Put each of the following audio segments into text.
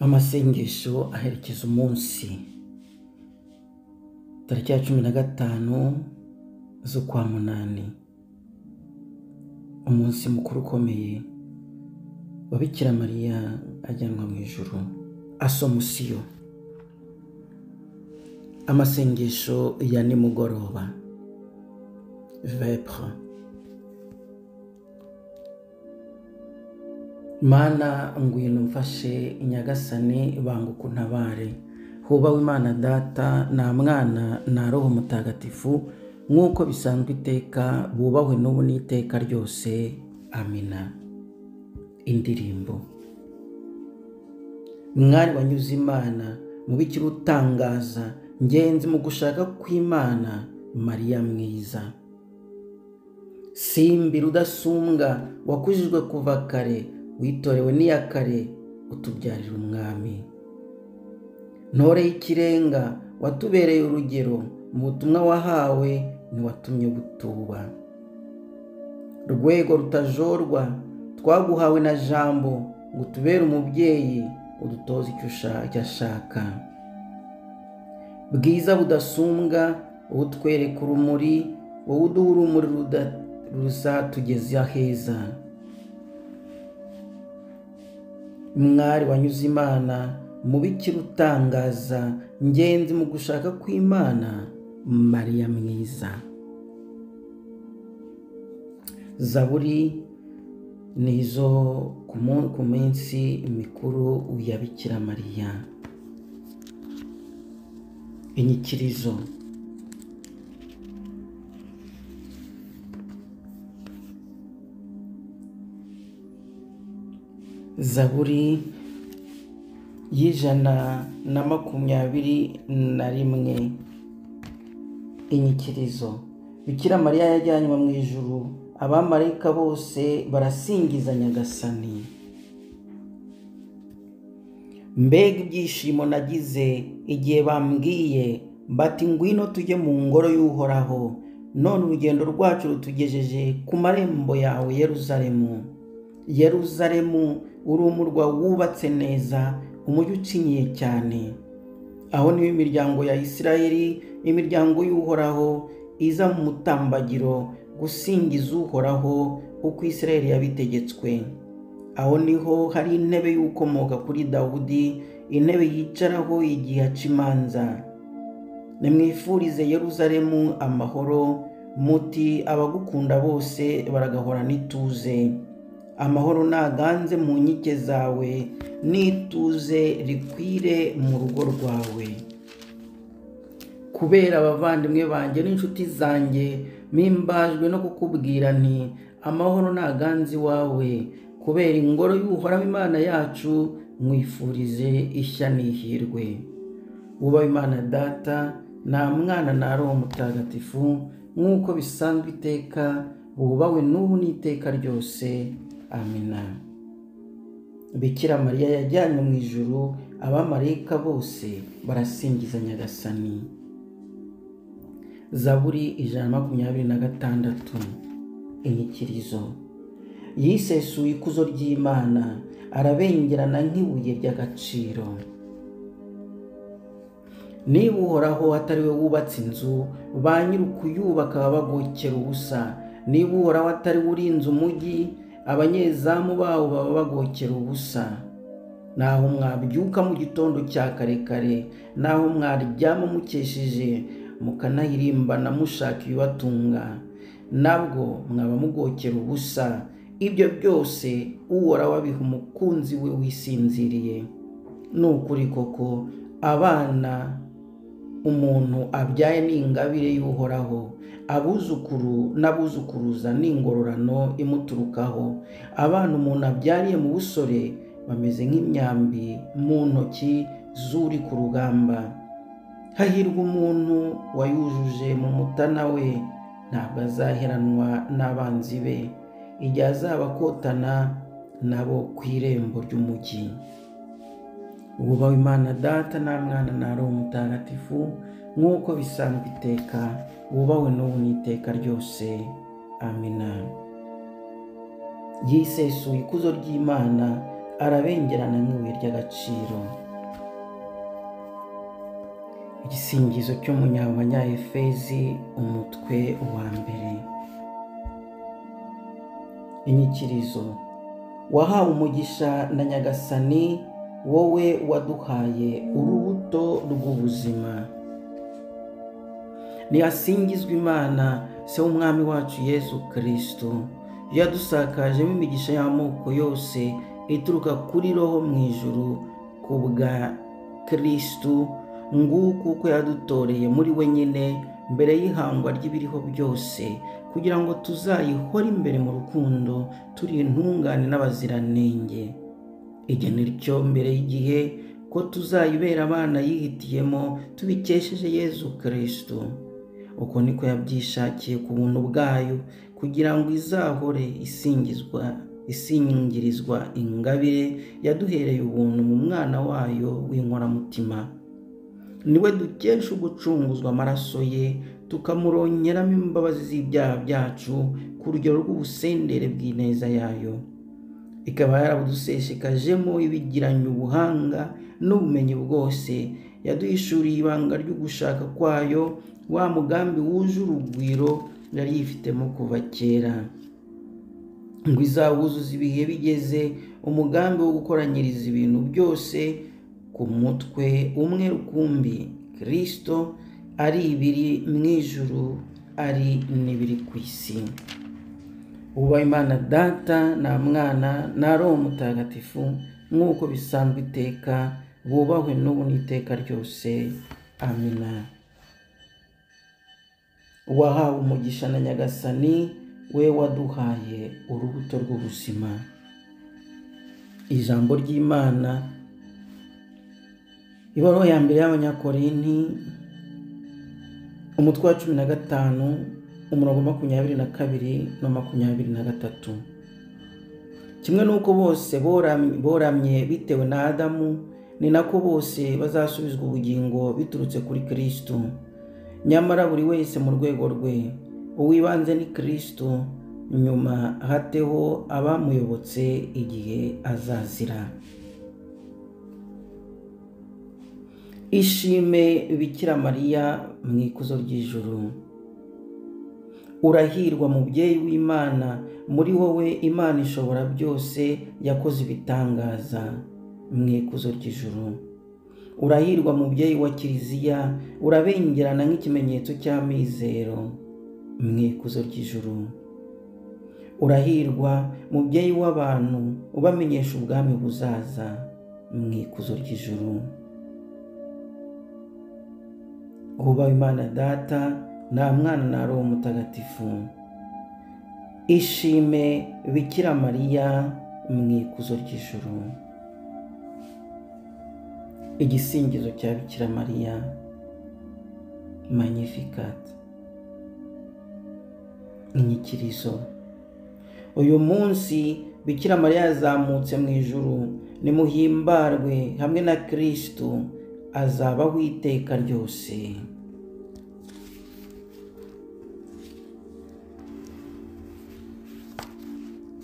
Amasengesho aherekeza umunsi tariki ya 15 z'ukwa munani, umunsi mukuru ukomeye wa Bikira Mariya ajyanwa mu ijuru, Asomusiyo. Amasengesho ya nimugoroba, Vêpres. Mana ngwino mfashe, Nyagasani banguka untabare. Hubawe Imana Data na Mwana na Roho Mutagatifu, nk'uko bisanzwe iteka, bubahwe n'ubu n'iteka ryose. Amina. Indirimbo. Mwari wanyuze Imana, mubikira utangaza, ngenzi mu gushaka kw'Imana, Mariya mwiza. Simbira udasumbwa, wakujijwe kuva kare, witorewe n'iya kare, utubyarira umwami. Ntore y'ikirenga, watubereye urugero, mu butumwa wahawe ntiwatumye butuba. Rwego rutajorwa, twaguhawe na Jambo, ngo utubere umubyeyi, udutoze icyo ashaka. Bwiza budasumbwa, wowe utwereka urumuri, wowe uduha urumuri ruzatugeza aheza. Mwari wanyuze Imana, mubikira utangaza, ngenzi mu gushaka kw'Imana, Mariya mwiza. Zaburi nizo ku minsi mikuru ya Bikira Mariya. Inyikirizo. Zaburi y'121. Inyikirizo. Bikira Mariya yajyanywe mu ijuru, abamarayika bose barasingiza Nyagasani. Mbega ibyishimo nagize igihe bambwiye bati ngwino tujye mu ngoro y'Uhoraho, none urugendo rwacu rutugejeje ku marembo yawe Yeruzalemu. Yeruzalemu, uri umurwa wubatse neza, umujyi ucinyiye cyane. Aho niho imiryango ya Isirayeli, imiryango y'Uhoraho, iza mu mutambagiro gusingiza Uhoraho uko Isirayeli yabitegetswe. Aho niho hari intebe y'ukomoka kuri Dawudi, intebe yicaraho igihe aca imanza. Nimwifurize Yeruzalemu amahoro, muti abagukunda bose baragahorana ituze. Amahoro naganze mu nkike zawe, n'ituze rikwire mu rugo rwawe. Kubera abavandimwe banjye n'inshuti zanjye, mpimbajwe no kukubwira nti amahoro naganze iwawe. Kubera ingoro y'Uhoraho Imana yacu, mwifurize ishya n'ihirwe. Wubahe Imana Data na Mwana na Roho Mutagatifu, nk'uko bisanzwe iteka, bubahwe n'ubu n'iteka ryose. Amina. Bikira Mariya yajyanywe mu ijuru, abamarayika bose barasingiza Nyagasani. Zaburi 126. Inyikirizo. Yisesuye ikuzo ry'Imana, arabengerana nk'ibuye ry'agaciro. Niba Uhoraho atari we wubatse inzu, ba nyir'ukuyubaka baba bagokera ubusa. Niba Uhoraho atari we urinze umujyi, abanyezamu bawo baba bagokera ubusa. Naho mwabyuka mu gitondo cya kare kare, naho mwaryama mukesheje, mukanahirimbana mushaka ibibatunga, nabwo mwaba mugokera ubusa. Ibyo byose Uhoraho abiha umukunzi we wisinziriye. Nukuri koko, abana umuntu abyaye ni ingabire y'Uhoraho, abuzukuru n'abuzukuruza ni ingororano imuturukaho. Abana umuntu abyariye mu busore bameze nk'imyambi mu ntoki z'uri ku rugamba. Hahirwa umuntu wayujuje mu mutana we, ntabwo azaheranwa n'abanzi be, igihe azaba akotana nabo ku irembo ry'umujyi. Wubahe Imana Data na Mwana na Roho Mutagatifu, nk'uko bisanzwe iteka, wubahwe n'ubu n'iteka ryose. Amina. Yisesuye ikuzo ry'Imana, arabengerana nk'ibuye ry'agaciro. Igisingizo cy'umunyabanyefezi umutwe wa mbere. Inyikirizo. Wahawe umugisha na Nyagasani, wowe waduhaye urubuto rw'ubuzima. Nihasingizwe Imana se w'umwami wacu Yesu Kristo, yadusakajemo imigisha y'amoko yose ituruka kuri Roho mu ijuru ku bwa Kristo, nguko uko yadutoreye muri we nyine mbere y'ihangwa ry'ibiriho byose, kugira ngo tuzayihore imbere mu rukundo turi intungane n'abaziranenge. Igena rityo mbere y'igihe ko tuzayibera abana yihitiyemo tubikesheje Yesu Kristo. Uko niko yabyishakiye ku buntu bwayo, kugira ngo izahore isingirizwa ingabire yaduhereye ubuntu mu mwana wayo w'inkoramutima. Niwe dukesha ugucunguzwa amaraso ye, tukamuronkeramo imbabazi z'ibyaha byacu ku rugero rw'ubusendere bw'ineza yayo. Ikaba yarabuduseshekajemo ibigiranye ubuhanga n'ubumenyi bwose, yaduhishuriye ibanga ryo gushaka kwayo, wa mugambi wuje urugwiro yari yifitemo kuva kera, ngo izawuzuza ibihe bigeze umugambi wo gukoranyiriza ibintu byose ku mutwe umwe rukumbi, Kristo, ari ibiri mu ijuru ari n'ibiri ku isi. Ubaha Imana Data na Mwana na Roho Mutagatifu, nk'uko bisanzwe iteka, bubahwe n'ubu n'iteka ryose. Amina. Wahawe umugisha na Nyagasani, we waduhaye urubuto rw'ubuzima. Ijambo ry'Imana. Ibaruwa ya mbere y'Abanyakorinti umutwe wa 15 umurongo 22 na 23. Kimwe nuko bose boramye bitewe na Adamu, ni nako bose bazasubizwa ubugingo biturutse kuri Kristo. Nyamara buri wese mu rwego rwe, uwibanze ni Kristo, nyuma hateho abamuyobotse igihe azazira. Ishime Bikira Mariya mu ikuzo ry'ijuru. Urahirwa mubyeyi w'Imana, muri wowe Imana ishobora byose yakoze ibitangaza mu ikuzo ry'ijuru. Urahirwa mubyeyi wa Kiliziya, urabengerana nk'ikimenyetso cy'amizero mu ikuzo ry'ijuru. Urahirwa mubyeyi w'abantu, ubamenyesha ubwami buzaza mu ikuzo ry'ijuru. Ubaha Imana Data na Mwana na Roho Mutagatifu. Ishime Bikira Mariya mu ikuzo ry'ijuru. Igisingizo cya Bikira Mariya, Magnificat. Inyikirizo. Uyu munsi Bikira Mariya yazamutse mu ijuru, nimuhimbarwe hamwe na Kristo, azabaho iteka ryose.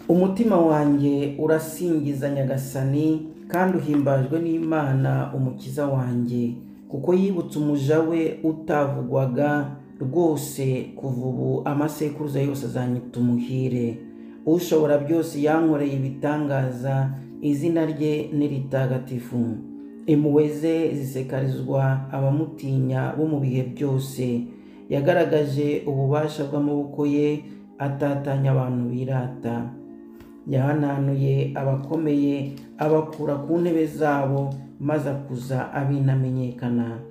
Umutima wanjye urasingiza Nyagasani, kandi uhimbajwe n'Imana umukiza wanjye, kuko yibutse umuja we utavugwaga rwose. Kuva ubu amasekuruza yose azanyita umuhire. Ushobora byose yankoreye ibitangaza, izina rye ni ritagatifu. Impuhwe ze zisekarizwa abamutinya bo mu bihe byose. Yagaragaje ububasha bw'amaboko ye, atatanya abantu birata. Yahananuye abakomeye, abakura ku ntebe zabo, maze akuza abinamenyekana.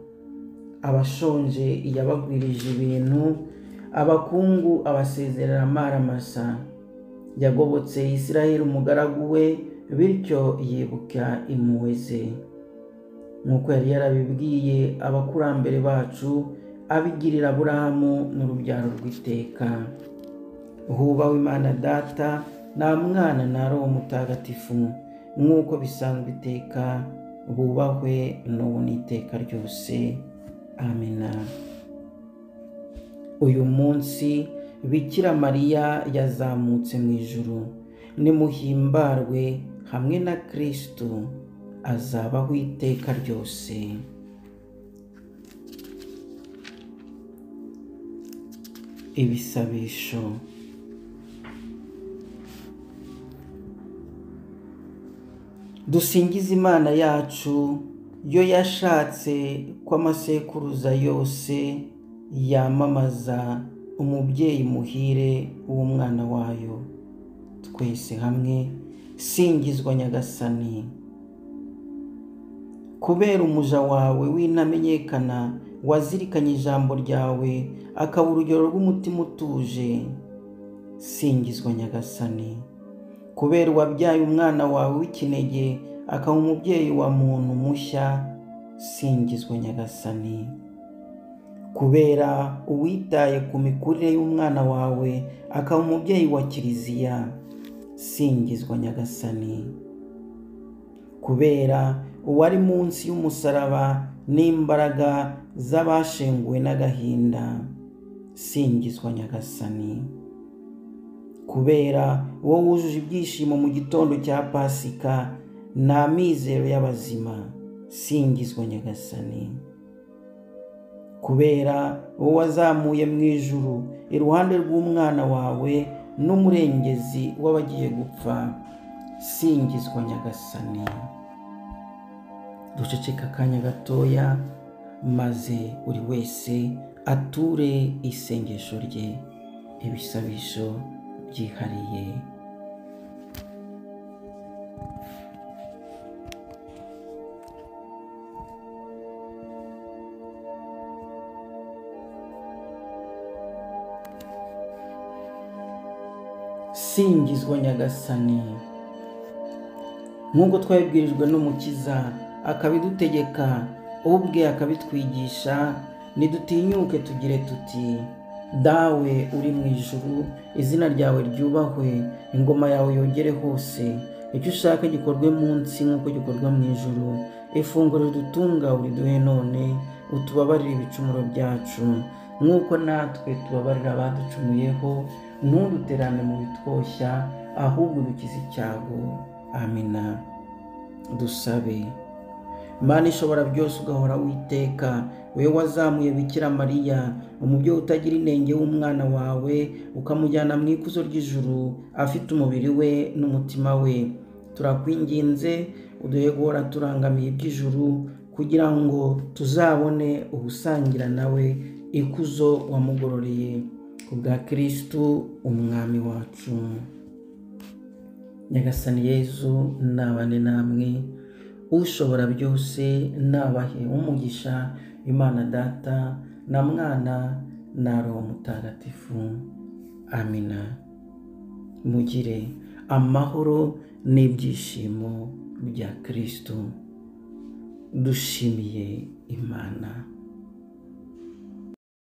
Abashonje yabagwirije ibintu, abakungu abasezerera amaramasa. Yagobotse Isiraheli umugaragu we, bityo yibuka impuhwe ze. Nk'uko yari yarabibwiye abakurambere bacu, abigirira Aburahamu n'urubyaro rw'iteka. Hubahwe Imana Data na Mwana na Roho Mutagatifu, nk'uko bisanzwe iteka, bubahwe n'ubu n'iteka ryose. Amina. Uyu munsi Bikira Mariya yazamutse mu ijuru, nimuhimbarwe hamwe na Kristo azabaho iteka ryose. Ibisabisho. Dusingize Imana yacu, yo yashatse ko amasekuruza yose yamamaza umubyeyi muhire w'umwana wayo. Twese hamwe, singizwa Nyagasani. Kubera umuja wawe w'intamenyekana wazirikanye ijambo ryawe, akaba urugero rw'umutima utuje, singizwa Nyagasani. Kubera wabyaye umwana wawe w'ikinege, akaba umubyeyi wa muntu mushya, singizwa Nyagasani. Kubera uwitaye ku mikurire y'umwana wawe, akaba umubyeyi wa Kiliziya, singizwa Nyagasani. Kubera uwari munsi y'umusaraba n'imbaraga z'abashenguwe n'agahinda, singizwa Nyagasani. Kubera uwo wujuje ibyishimo mu gitondo cya Pasika n'amizero y'abazima, singizwa Nyagasani. Kubera uwo wazamuye mu ijuru iruhande rw'umwana wawe n'umurengezi w'abagiye gupfa, singizwa Nyagasani. Duceceka akanya gatoya maze buri wese ature isengesho rye, ibisabisho byihariye. Singizwa Nyagasani. Nk'uko twabibwirijwe n'Umukiza akabidutegeka, ubwe akabitwigisha, nidutinyuke tugire tuti: Dawe uri mu ijuru, izina ryawe ryubahwe, ingoma yawe yogere hose, icyo ushaka gikorwe munsi nk'uko gikorwa mu ijuru. Ifunguro ridutunga uriduhe none, utubabarire ibicumuro byacu nk'uko natwe tubabarira abaducumuyeho, ntuduterane mu bitwoshya, ahubwo dukize icyago. Amina. Dusabe. Mana ishobora byose, ugahora witeka, wewe wazamuye Bikira Mariya, umubyeyi utagira inenge w'umwana wawe, ukamujyana mu ikuzo ry'ijuru afite umubiri we n'umutima we. Turakwinginze uduhe guhora turangamiye iby'ijuru, kugira ngo tuzabone ubusangira nawe ikuzo wamugororeye, kubwa Kristo umwami wacu. Nyagasani Yezu nabane namwe, ushobora byose nabahe umugisha, Imana Data na Mwana na Roho Mutagatifu. Amina. Mugire amahoro n'ibyishimo bya Kristo. Dushimiye Imana.